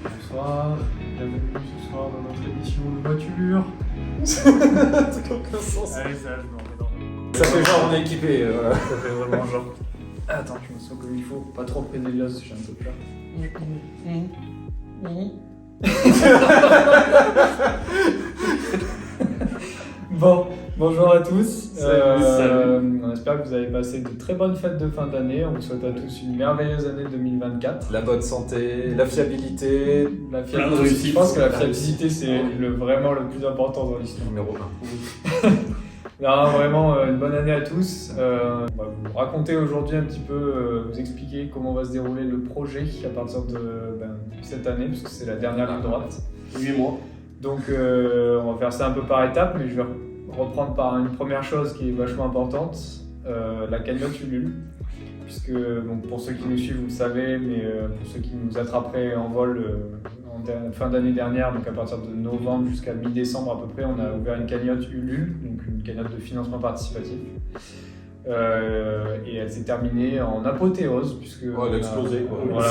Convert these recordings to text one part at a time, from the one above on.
Bonsoir, bienvenue ce soir dans notre émission de voiture. Ça n'a aucun sens. Allez, ça, je m'en remets dans le... Ça fait genre on est équipé. Ça fait vraiment genre... Attends, je me sens comme il faut, pas trop près des glaces, j'ai un peu peur. Bon, bonjour à tous. Salut. On espère que vous avez passé de très bonnes fêtes de fin d'année. On vous souhaite à tous une merveilleuse année 2024. La bonne santé, la fiabilité. La Plein de fiabilité, réussite. je pense que la fiabilité c'est vraiment le plus important dans l'histoire. Numéro 1. Non, vraiment une bonne année à tous. On va vous raconter aujourd'hui un petit peu, vous expliquer comment va se dérouler le projet à partir de cette année, puisque c'est la dernière ligne droite. 8 mois. Donc on va faire ça un peu par étapes, mais je vais reprendre par une première chose qui est vachement importante, la cagnotte Ulule. Puisque bon, pour ceux qui nous suivent, vous le savez, mais pour ceux qui nous attraperaient en vol en fin d'année dernière, donc à partir de novembre jusqu'à mi-décembre à peu près, on a ouvert une cagnotte Ulule, donc une cagnotte de financement participatif. Et elle s'est terminée en apothéose, puisque Oh, elle a explosé, quoi. Voilà,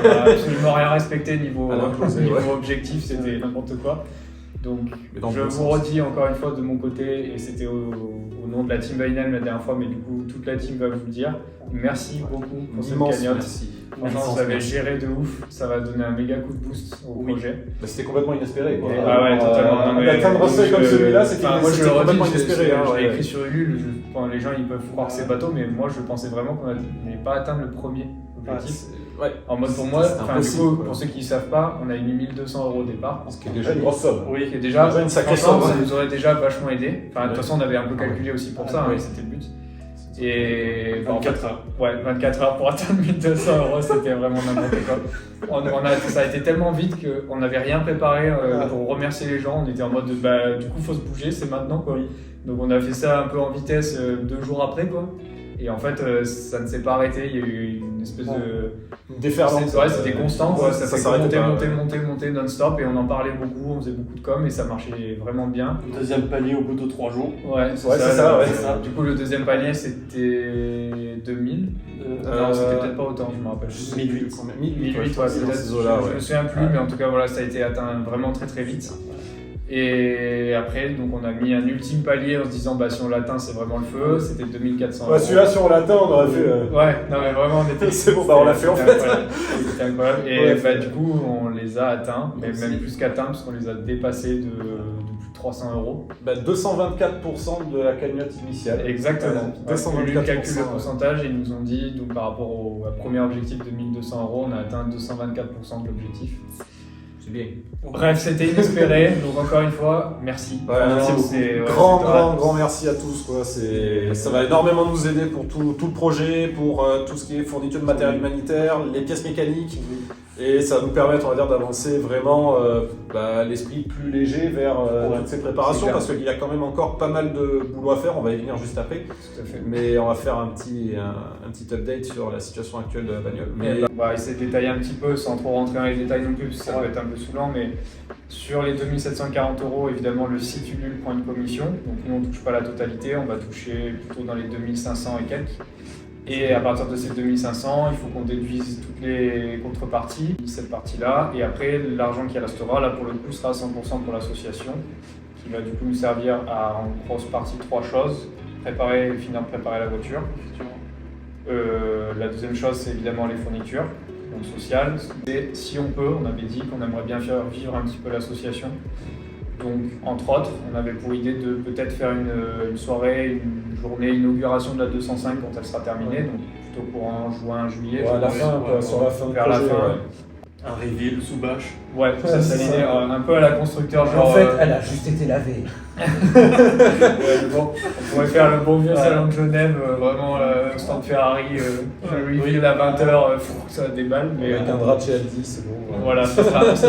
on a absolument rien respecté niveau Elle a explosé, ouais. objectif, c'était n'importe quoi. Donc Mais dans je le bon vous sens. redis encore une fois de mon côté, et c'était au nom de la team Bainal la dernière fois, mais du coup toute la team va vous le dire. Merci beaucoup pour cette Immense cagnotte. merci. Franchement, vous avez géré de ouf, ça va donner un méga coup de boost au projet. Bah, c'était complètement inespéré. Quoi. Ah ouais, totalement. Non, mais D'atteindre un seuil comme celui-là, c'était moi, je le c'était redis, complètement inespéré. hein, je l'ai ouais. écrit sur Ulule, les gens ils peuvent croire que c'est bateau, mais moi je pensais vraiment qu'on n'allait pas atteindre le premier objectif. Ouais. En mode pour moi, C'était du impossible, coup, quoi. pour ceux qui ne savent pas, on a mis 1 200 € au départ. Ce qui est déjà une grosse somme. Oui, qui est déjà Déjà une sacrée franchement, somme, ça ouais. nous aurait déjà vachement aidé. Enfin, de toute Ouais. façon, on avait un peu calculé aussi pour ça, Ouais. hein, c'était le but. Et 24 heures. Ouais, 24 heures pour atteindre 1 200 €, c'était vraiment n'importe quoi. Ça a été tellement vite qu'on n'avait rien préparé pour remercier les gens. On était en mode, du coup, faut se bouger, c'est maintenant quoi. Donc on a fait ça un peu en vitesse 2 jours après quoi. Et en fait, ça ne s'est pas arrêté. Il y a eu une espèce de Une déferlante. Ouais, c'était constant, quoi. Ça fait s'arrêtait monter non-stop et on en parlait beaucoup, on faisait beaucoup de com et ça marchait vraiment bien. Deuxième palier au bout de 3 jours. Ouais, c'est Ouais, ça. c'est ça, ouais. Du coup, le deuxième palier c'était 2000. Non, c'était peut-être pas autant, je me rappelle. 1008. 1008, ouais, c'est dans peut-être. ces eaux-là, Je me souviens plus, mais en tout cas, voilà, ça a été atteint vraiment très très vite. Et après, donc on a mis un ultime palier en se disant, si on l'atteint, c'est vraiment le feu. C'était 2400 €. Ouais, celui-là, si on l'atteint, on aurait fait. Ouais, non mais vraiment on était... C'est bon, on l'a fait en c'était fait. incroyable. C'était incroyable. Et Ouais, du coup on les a atteints, mais Merci. même plus qu'atteints parce qu'on les a dépassés de plus de 300 €. 224% de la cagnotte initiale. Exactement. Ouais, Ulule 224%. calcule le pourcentage et ils nous ont dit, donc par rapport au premier objectif de 1 200 €, on a atteint 224% de l'objectif. C'est bien. Bref, c'était inespéré, donc encore une fois, merci. Ouais, Franchement, merci beaucoup. c'est- ouais, c'est Grand merci à tous. Quoi. Ça va énormément nous aider pour tout le projet, pour tout ce qui est fourniture de matériel humanitaire, les pièces mécaniques. Et ça va nous permettre, on va dire, d'avancer vraiment l'esprit plus léger vers toutes ces c'est préparations, clair. parce qu'il y a quand même encore pas mal de boulot à faire. On va y venir juste après. Tout à fait. Mais on va faire un petit update sur la situation actuelle de la bagnole. Mais On va essayer de détailler un petit peu sans trop rentrer dans les détails non plus, parce que ça peut être un peu saoulant, mais sur les 2740 €, évidemment, le site Ulule prend une commission. Donc nous, on ne touche pas la totalité, on va toucher plutôt dans les 2500 et quelques. Et à partir de ces 2500, il faut qu'on déduise toutes les contreparties, cette partie-là. Et après, l'argent qui restera, là pour le coup, sera à 100% pour l'association, qui va du coup nous servir à en grosse partie 3 choses. Finir de préparer la voiture. La deuxième chose, c'est évidemment les fournitures, donc sociales. Et si on peut, on avait dit qu'on aimerait bien faire vivre un petit peu l'association. Donc, entre autres, on avait pour idée de peut-être faire une soirée, une journée inauguration de la 205 quand elle sera terminée, donc plutôt courant juin, juillet. à je la pense. fin, quoi, sur la fin de Vers la projet. fin. Ouais. Un reveal sous bâche. Ouais, ça c'est l'idée, un peu à la constructeur, En genre. fait, elle a juste été lavée. Bon, on pourrait faire le bon vieux salon de Genève, vraiment stand Ferrari, le reveal à 20h, ça déballe, mais Avec un drap chez Aldi, c'est bon. ouais. voilà, ça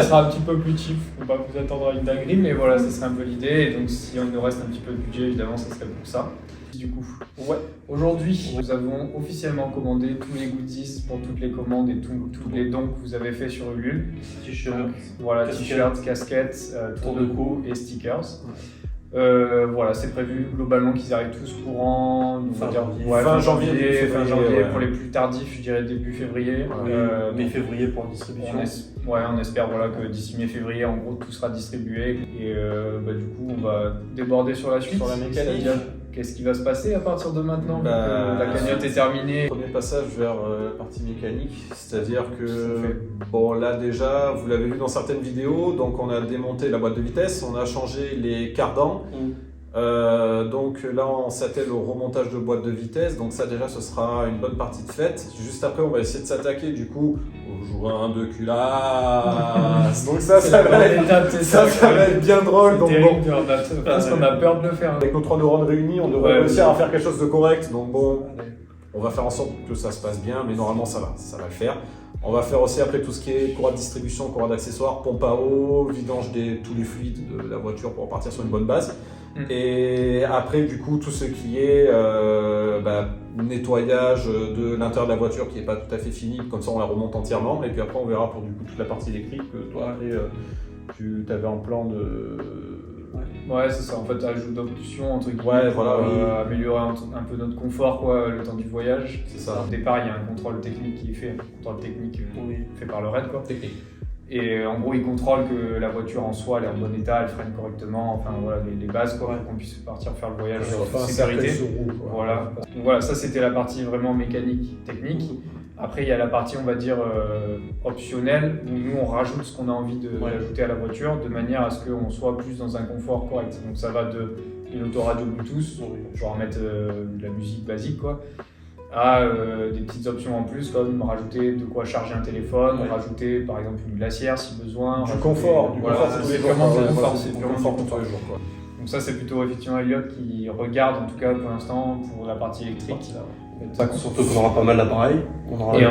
sera un petit peu plus cheap, faut pas vous attendre à une dinguerie, mais voilà, ça serait un peu l'idée, et donc si on nous reste un petit peu de budget, évidemment, ça serait pour ça. Du coup, aujourd'hui, nous avons officiellement commandé tous les goodies pour toutes les commandes et tous les dons que vous avez fait sur Ulule. T-shirt. Donc, voilà, Casquette. t-shirts, casquettes, tour de cou et stickers. Voilà, c'est prévu globalement qu'ils arrivent tous courant Fin janvier. Fin janvier, début fin février, janvier. ouais. Pour les plus tardifs, je dirais début février. Mai-février pour la distribution. On espère voilà, que d'ici mai-février, en gros, tout sera distribué. Et du coup, on va déborder sur la suite. Sur la mécanique. C'est-à-dire, qu'est-ce qui va se passer à partir de maintenant? La cagnotte est terminée. Premier passage vers la partie mécanique, c'est-à-dire que, fait. bon là déjà, vous l'avez vu dans certaines vidéos, donc on a démonté la boîte de vitesse, on a changé les cardans, donc là on s'attelle au remontage de boîte de vitesse, donc ça déjà ce sera une bonne partie de fête. Juste après on va essayer de s'attaquer du coup au joint de culasse, donc ça va être bien drôle. Donc bon, Parce qu'on a peur de le faire. avec nos 3 neurones réunis, on devrait réussir à faire quelque chose de correct, donc bon, on va faire en sorte que ça se passe bien, mais normalement ça va le faire. On va faire aussi après tout ce qui est courroie de distribution, courroie d'accessoires, pompe à eau, vidange tous les fluides de la voiture pour repartir sur une bonne base. Et après du coup tout ce qui est nettoyage de l'intérieur de la voiture qui n'est pas tout à fait fini, comme ça on la remonte entièrement. Et puis après on verra pour du coup toute la partie électrique que toi tu avais en plan de... Ouais, c'est ça, en fait, ajout d'options, entre guillemets, Ouais, pour voilà, améliorer un peu notre confort, quoi, le temps du voyage. C'est ça. Au départ, il y a un contrôle technique qui est fait, un contrôle technique fait par le RAID, quoi. Technique. Et en gros, il contrôle que la voiture en soi, elle est en bon état, elle freine correctement, enfin voilà, les bases, quoi, pour qu'on puisse partir faire le voyage en sécurité. Voilà. Donc voilà, ça c'était la partie vraiment mécanique, technique. Après, il y a la partie, on va dire, optionnelle, où nous, on rajoute ce qu'on a envie d'ajouter à la voiture, de manière à ce qu'on soit plus dans un confort correct. Donc ça va de l'autoradio Bluetooth, genre mettre de la musique basique, quoi, à des petites options en plus, comme rajouter de quoi charger un téléphone, rajouter par exemple une glacière si besoin. Du confort, c'est vraiment du confort. C'est du confort pour tous les jours, quoi. Donc ça, c'est plutôt effectivement Elliot qui regarde, en tout cas pour l'instant, pour la partie électrique. Surtout qu'on aura pas mal d'appareils. On aura des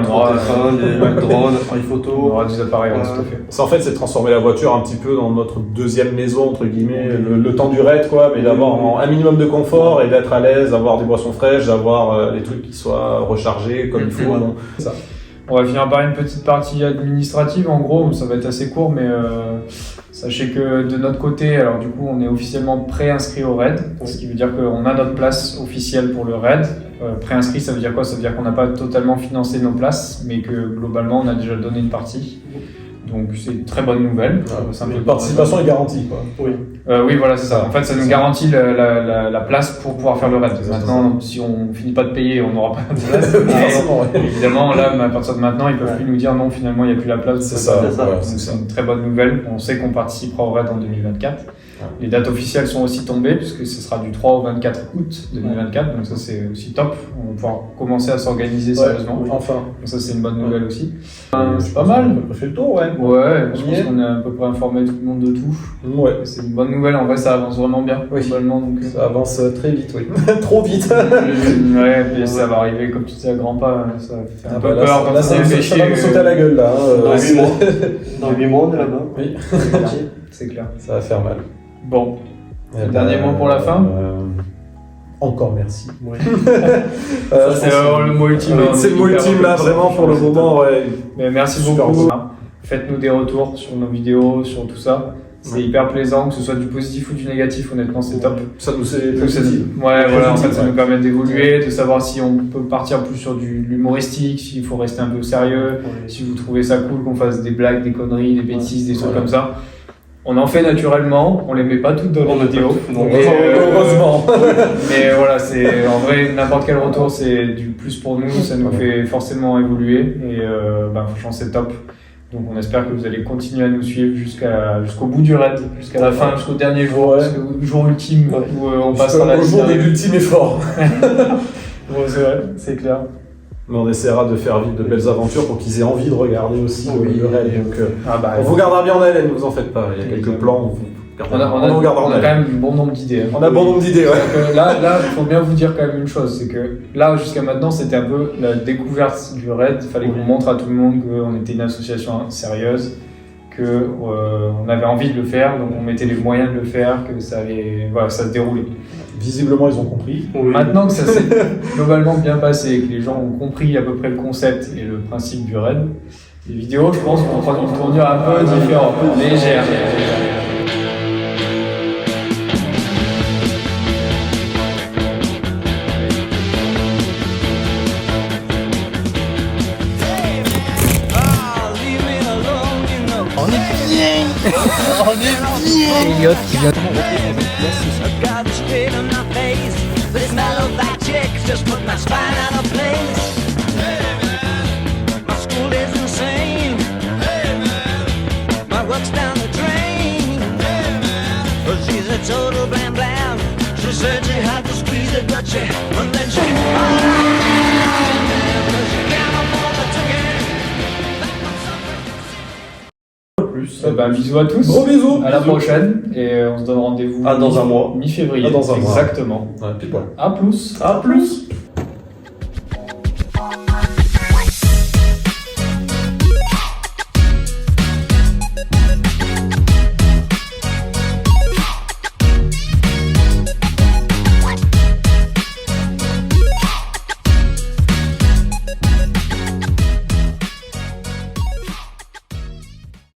drones, appareils photo. On aura des appareils, tout à fait. Ça, en fait, c'est de transformer la voiture un petit peu dans notre deuxième maison, entre guillemets, le temps du raid, quoi, mais d'avoir un minimum de confort et d'être à l'aise, d'avoir des boissons fraîches, d'avoir des trucs qui soient rechargés comme il faut. Bon. Ça. On va finir par une petite partie administrative, en gros, ça va être assez court, mais sachez que de notre côté, alors du coup, on est officiellement pré-inscrit au RAID, ce qui veut dire qu'on a notre place officielle pour le RAID. Pré-inscrit, ça veut dire quoi? Ça veut dire qu'on n'a pas totalement financé nos places, mais que globalement, on a déjà donné une partie. Donc c'est une très bonne nouvelle. Une participation est garantie, quoi. Oui, voilà, c'est ça. En fait, ça nous garantit la place pour pouvoir faire le raid. Maintenant, si on finit pas de payer, on n'aura pas de place. Mais évidemment, là, à partir de maintenant, ils peuvent plus nous dire non, finalement, il n'y a plus la place. C'est ça. Donc c'est une très bonne nouvelle. On sait qu'on participera au raid en 2024. Les dates officielles sont aussi tombées, puisque ce sera du 3 au 24 août 2024. Donc ça, c'est aussi top. On va pouvoir commencer à s'organiser sérieusement. Enfin. Donc ça, c'est une bonne nouvelle aussi. C'est pas mal. On a fait le tour, ouais. Ouais, je pense qu'on a à peu près informé tout le monde de tout. Ouais. C'est une bonne nouvelle, en vrai ça avance vraiment bien. Globalement, donc, ça avance très vite, oui. Trop vite. Ouais, puis ça va arriver comme tu dis à grands pas, ça fait un peu peur quand ça va nous sauter à la gueule là. Dans 8 mois, on est là-bas. Oui, c'est clair. Ça va faire mal. Bon, dernier mot pour la fin. Encore merci. Ça, c'est vraiment le mot ultime. C'est le mot ultime là, vraiment pour le moment. Ouais. Mais merci beaucoup. Faites-nous des retours sur nos vidéos, sur tout ça. C'est hyper plaisant, que ce soit du positif ou du négatif, honnêtement, c'est top. Ça nous c'est positif. Ouais, voilà, en fait, ça nous permet d'évoluer, de savoir si on peut partir plus sur de l'humoristique, s'il faut rester un peu sérieux, si vous trouvez ça cool qu'on fasse des blagues, des conneries, des bêtises, des trucs comme ça. On en fait naturellement, on les met pas toutes dans les vidéos. Heureusement. Mais voilà, c'est en vrai n'importe quel retour, c'est du plus pour nous, ça nous fait forcément évoluer et franchement c'est top. Donc on espère que vous allez continuer à nous suivre jusqu'au bout du raid, jusqu'à la fin, jusqu'au dernier jour, jusqu'au jour ultime où on passera la jour de l'ultime effort. Bon, c'est vrai, c'est clair. Mais on essaiera de faire vivre de belles aventures pour qu'ils aient envie de regarder aussi le raid. Donc, on vous gardera bien en haleine, ne vous en faites pas. Il y a quelques plans. On a quand même un bon nombre d'idées. On a bon nombre d'idées, ouais. Là, il faut bien vous dire quand même une chose, c'est que là, jusqu'à maintenant, c'était un peu la découverte du raid. Il fallait qu'on montre à tout le monde qu'on était une association sérieuse, qu'on avait envie de le faire, donc on mettait les moyens de le faire, que ça se déroulait. Visiblement, ils ont compris. Maintenant que ça s'est globalement bien passé et que les gens ont compris à peu près le concept et le principe du raid, les vidéos, je pense, vont prendre une tournure un peu différente, légère. Elliot qui vient. got straight in my face. The smell of that chick just put my spine out of place. My school is insane. My work's down the drain. But she's a total blam blam. She said she had to squeeze it, but she, and then she, she can't afford the ticket. Plus. Bisous à tous. Gros bisous. À la prochaine. Et on se donne rendez-vous Dans un mois. mi-février. Dans un mois. Exactement. Ouais, pile poil. À plus. À plus.